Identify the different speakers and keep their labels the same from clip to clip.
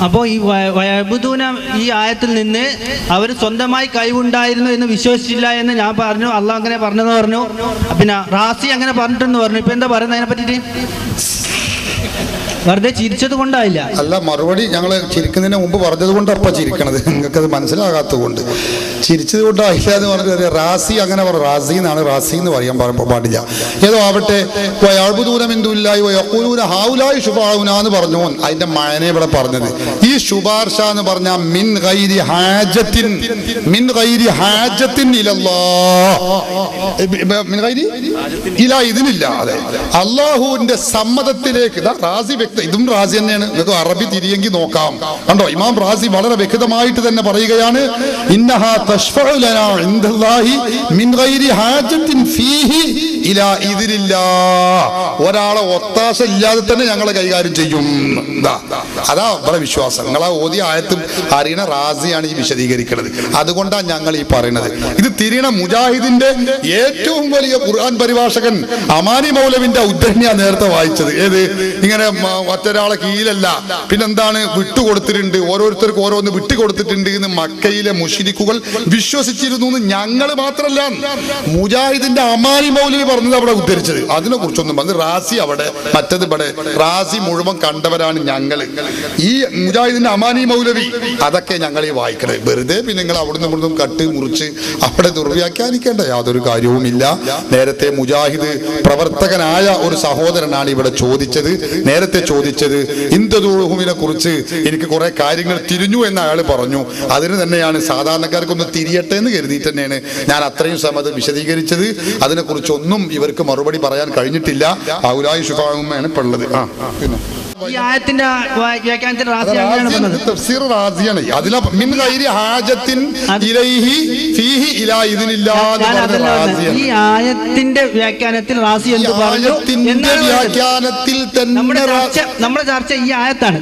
Speaker 1: അപ്പോൾ ഈ വയബുദൂന ഈ ആയത്തിൽ നിന്ന് അവർ സ്വന്തമായി കഴിവുണ്ടായിരുന്നു എന്ന് വിശ്വസിച്ചില്ല എന്ന് ഞാൻ പറഞ്ഞു. അള്ളാഹ് അങ്ങനെ പറഞ്ഞെന്ന് പറഞ്ഞു. പിന്നെ റാസി അങ്ങനെ പറഞ്ഞിട്ടെന്ന് പറഞ്ഞു. ഇപ്പൊ എന്താ പറയുന്നത് അതിനെ പറ്റിയിട്ട്? വെറുതെ ചിരിച്ചത് കൊണ്ടായില്ല.
Speaker 2: അല്ല, മറുപടി ഞങ്ങൾ ചിരിക്കുന്നതിന് മുമ്പ് പറഞ്ഞത് കൊണ്ട് അപ്പ ചിരിക്കണത്, നിങ്ങൾക്കത് മനസ്സിലാകാത്തത് കൊണ്ട്. ചിരിച്ചത് കൊണ്ടായില്ല എന്ന് പറഞ്ഞത് റാസി അങ്ങനെ പറഞ്ഞു. റാസി എന്നാണ്, റാസി എന്ന് പറയാൻ പാടില്ല. ഏതോ ആവട്ടെ, എന്ന് പറഞ്ഞു. അതിന്റെ മഴനെ ഇവിടെ പറഞ്ഞത് ഈ ശുപാർശ എന്ന് പറഞ്ഞ മിൻ ഗൈരി ഹാജത്തിൻ, മിൻ ഗൈരി ഹാജത്തിൻ ഇലാ ഇതിനില്ല. അതെ, അള്ളാഹുവിന്റെ സമ്മതത്തിലേക്ക്. റാസി വ്യക്തി, ഇതും റാസി തന്നെയാണ്. ഇതൊക്കെ അറബി തിരിയെങ്കിൽ നോക്കാം. കണ്ടോ, ഇമാം റാസി വളരെ വ്യക്തമായിട്ട് തന്നെ പറയുകയാണ്, ഇന്നഹാ തശ്ഫഉ ലനാ ഇൻദല്ലാഹി മിൻ ഗൈരി ഹാജത്തിൻ ഫീഹി ഇലാ ഇതിനില്ലാ. ഒരാളെ ഒത്താശ ഇല്ലാതെ തന്നെ ഞങ്ങളെ കൈകാര്യം ചെയ്യും. അതാ ഇവിടെ വിശ്വാസം. നിങ്ങളാ ഓതിയ ആയത്തും അറിയണ റാസിയാണ് ഈ വിശദീകരിക്കുന്നത്. അതുകൊണ്ടാണ് ഞങ്ങൾ ഈ പറയുന്നത്. ഇത് തിരിയണ മുജാഹിദിന്റെ ഏറ്റവും വലിയ ഖുർആൻ പരിഭാഷകൻ അമാനി മൗലവിന്റെ ഉദ്ധരണിയാണ് നേരത്തെ വായിച്ചത്. ഏത് ഇങ്ങനെ മറ്റൊരാളെ കീഴിലല്ല, പിന്നെന്താണ് വിട്ടുകൊടുത്തിട്ടുണ്ട്, ഓരോരുത്തർക്ക് ഓരോന്ന് വിട്ടുകൊടുത്തിട്ടുണ്ട് എന്ന് മക്കയിലെ മുശ്രിക്കുകൾ വിശ്വസിച്ചിരുന്നു എന്ന് ഞങ്ങൾ മാത്രമല്ല, മുജാഹിദിന്റെ അമാനി മൗലവി പറഞ്ഞത് അവിടെ ഉദ്ധരിച്ചത്. അതിനെ കുറിച്ചൊന്നും പറഞ്ഞത് റാസി അവിടെ, മറ്റത് ഇവിടെ. റാസി മുഴുവൻ കണ്ടവരാണ് ഞങ്ങൾ. ഈ മുജാഹിദിന്റെ അമാനി മൗലവി അതൊക്കെ ഞങ്ങൾ ഈ വായിക്കണേ. വെറുതെ പിന്നെ നിങ്ങൾ അവിടുന്ന് ഇവിടുന്ന് കട്ട് മുറിച്ച് അവിടെ ദുർവ്യാഖ്യാനിക്കേണ്ട യാതൊരു കാര്യവുമില്ല. നേരത്തെ മുജാഹിദ് പ്രവർത്തകനായ ഒരു സഹോദരനാണ് ഇവിടെ ചോദിച്ചത്. നേരത്തെ ചോദിച്ചത് ഇന്ദുഹുവിനെ കുറിച്ച് എനിക്ക് കുറെ കാര്യങ്ങൾ തിരിഞ്ഞു എന്ന് അയാൾ പറഞ്ഞു. അതിന് തന്നെയാണ് സാധാരണക്കാർക്കൊന്ന് തിരിയട്ടെ എന്ന് കരുതിയിട്ട് തന്നെയാണ് ഞാൻ അത്രയും സമയം വിശദീകരിച്ചത്. അതിനെക്കുറിച്ചൊന്നും ഇവർക്ക് മറുപടി പറയാൻ കഴിഞ്ഞിട്ടില്ല. ഔലായി ശുഫാവുമാണ് ഇപ്പൊ ഉള്ളത്.
Speaker 1: ഈ ആയത്തിന്റെ വ്യാഖ്യാനത്തിൽ ഈ ആയത്തിന്റെ വ്യാഖ്യാനത്തിൽ റാസി എന്ത് പറഞ്ഞു? നമ്മുടെ ചർച്ച ഈ ആയത്താണ്.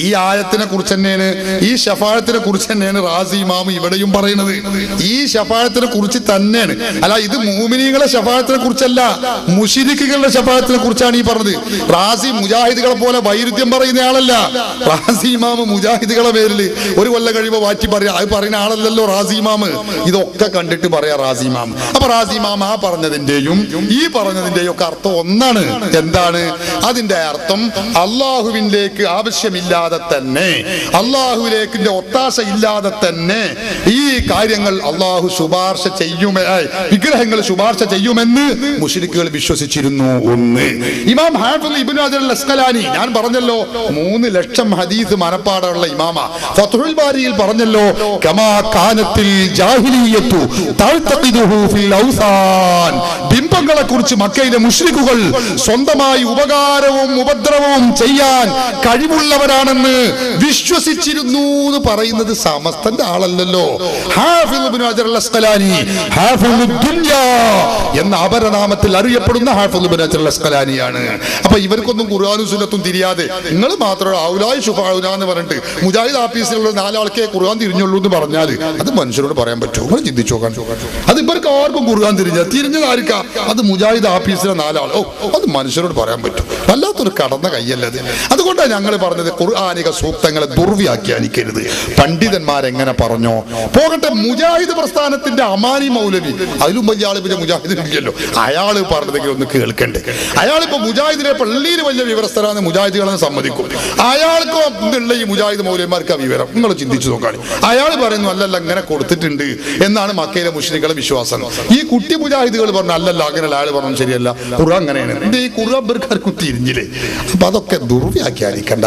Speaker 2: ഈ ആയത്തിനെ കുറിച്ച് തന്നെയാണ്, ഈ ശഫാഅത്തിനെ കുറിച്ച് തന്നെയാണ് റാസി ഇമാം ഇവിടെയും പറയുന്നത്. ഈ ശഫാഅത്തിനെ കുറിച്ച് തന്നെയാണ്. അല്ല, ഇത് മുഅ്മിനീങ്ങളുടെ ശഫാഅത്തിനെ കുറിച്ചല്ല, മുശ്രിക്കുകളുടെ ശഫാഅത്തിനെ കുറിച്ചാണ് ഈ പറഞ്ഞത്. റാസി മുജാഹിദുകളെ പോലെ വൈരുദ്ധ്യം പറയുന്ന ആളല്ല. റാസി ഇമാമ് മുജാഹിദുകളെ പേരിൽ ഒരു കൊല്ലം കഴിയുമ്പോൾ മാറ്റി പറയാ, അത് പറയുന്ന ആളല്ലല്ലോ റാസി ഇമാമ്. ഇതൊക്കെ കണ്ടിട്ട് പറയാ റാസി ഇമാമ്. അപ്പൊ റാസി ഇമാമ് ആ പറഞ്ഞതിന്റെയും ഈ പറഞ്ഞതിന്റെയും ഒക്കെ അർത്ഥം ഒന്നാണ്. എന്താണ് അതിന്റെ അർത്ഥം? അള്ളാഹുവിലേക്ക് ആവശ്യമില്ലാതെ തന്നെ, അള്ളാഹുവിലേക്ക് ഒത്താശ ഇല്ലാതെ തന്നെ ഈ കാര്യങ്ങൾ അള്ളാഹു ശുപാർശ ചെയ്യുമേ, വിഗ്രഹങ്ങൾ ശുപാർശ ചെയ്യുമെന്ന് മുശ്രിക്കുകൾ വിശ്വസിച്ചിരുന്നു. ഒന്ന്. ഇമാം ഹാഫിദ് ഇബ്നു ഹജർ അൽ അസ്ഖലാനി, ഞാൻ പറഞ്ഞല്ലോ 3 ലക്ഷം ഹദീസ് മനപ്പാടമുള്ള ഇമാമ, ഫത്ഹുൽ ബാരിയിൽ പറഞ്ഞല്ലോ, കമാ കാനത്തിൽ ജാഹിലിയ്യത്തു തഅ്തഖിദുഹു ഫിൽ ഔസാൻ. ബിംബങ്ങളെ കുറിച്ച് മക്കയിലെ മുശ്രിക്കുകൾ സ്വന്തമായി ഉപകാരവും ഉപദ്രവവും ചെയ്യാൻ കഴിവുള്ളവരാണെന്ന് വിശ്വസിച്ചിരുന്നു എന്ന് പറയുന്നത് സമസ്തന്റെ ആളല്ലല്ലോ. ഹാഫിദ് ഇബ്നു ഹജർ അൽ അസ്ഖലാനി ഹാഫിദുദ് ദുനിയ എന്ന അപരനാമത്തിൽ അറിയപ്പെടുന്ന ഹാഫിദ് ഇബ്നു ഹജർ അൽ അസ്ഖലാനിയാണ്. അപ്പൊ ഇവർക്കൊന്നും ഖുർആനും സുന്നത്തും തിരിയാതെ നിങ്ങൾ മാത്രം ഔലായി ശുഫാഉന എന്ന് പറഞ്ഞിട്ട് മുജാഹിദ് ആഫീസിലുള്ള 4 ആൾക്കേ ഖുർആൻ തിരിഞ്ഞുള്ളൂ എന്ന് പറഞ്ഞാൽ അത് മനുഷ്യരോട് പറയാൻ പറ്റുമോ? നിങ്ങൾ ചിന്തിച്ചു നോക്കാൻ. അത് ഇവർക്ക് ആർക്കും ഖുർആൻ തിരിഞ്ഞതായിരിക്കാ, അത് മുജാഹിദ് ആഫീസിലെ 4 ആൾ. അത് മനുഷ്യരോട് പറയാൻ പറ്റും? വല്ലാത്തൊരു കടന്ന കയ്യല്ലത്. അതുകൊണ്ടാണ് ഞങ്ങൾ പറഞ്ഞത് ഖുർആനിക സൂക്തങ്ങളെ ദുർവ്യാഖ്യാനിക്കരുത്. പണ്ഡിതന്മാരെങ്ങനെ പറഞ്ഞോ പോകട്ടെ. മുജാഹിദ് പ്രസ്ഥാനത്തിന്റെ അമാനി മൗലവി, അതിലും വലിയ ആള് പിന്നെ മുജാഹിദിനില്ലല്ലോ, അയാള് പറഞ്ഞതെങ്കിലും ഒന്ന് കേൾക്കണ്ടേ. അയാളിപ്പോ മുജാഹിദിനെ പള്ളിയിൽ വലിയ വിവരസ്ഥരാണ് മുജാഹിദുകളെന്ന് സമ്മതിക്കും. അയാൾക്ക് ഉള്ള ഈ മുജാഹിദ് മൗലവിമാർക്ക് ആ വിവരം നിങ്ങൾ ചിന്തിച്ചു നോക്കാൻ. അയാൾ പറയുന്നു അല്ലല്ല ഇങ്ങനെ കൊടുത്തിട്ടുണ്ട് എന്നാണ് മക്കയിലെ മുശ്രിക്കുകളുടെ വിശ്വാസം. ഈ കുട്ടി മുജാഹിദുകൾ പറഞ്ഞു അല്ലല്ല അങ്ങനെയല്ല, അയാൾ പറഞ്ഞു ശരിയല്ല, ഖുർആൻ അങ്ങനെയാണ്. ഈ ഖുർആൻ ബർക്കാർക്ക് തിരിഞ്ഞില്ലേ? അപ്പൊ അതൊക്കെ ദുർവ്യാഖ്യാനിക്കണ്ട.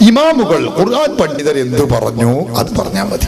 Speaker 2: ഇമാമുകൾ ഖുർആൻ പണ്ഡിതർ എന്ത് പറഞ്ഞു അത് പറഞ്ഞാൽ മതി.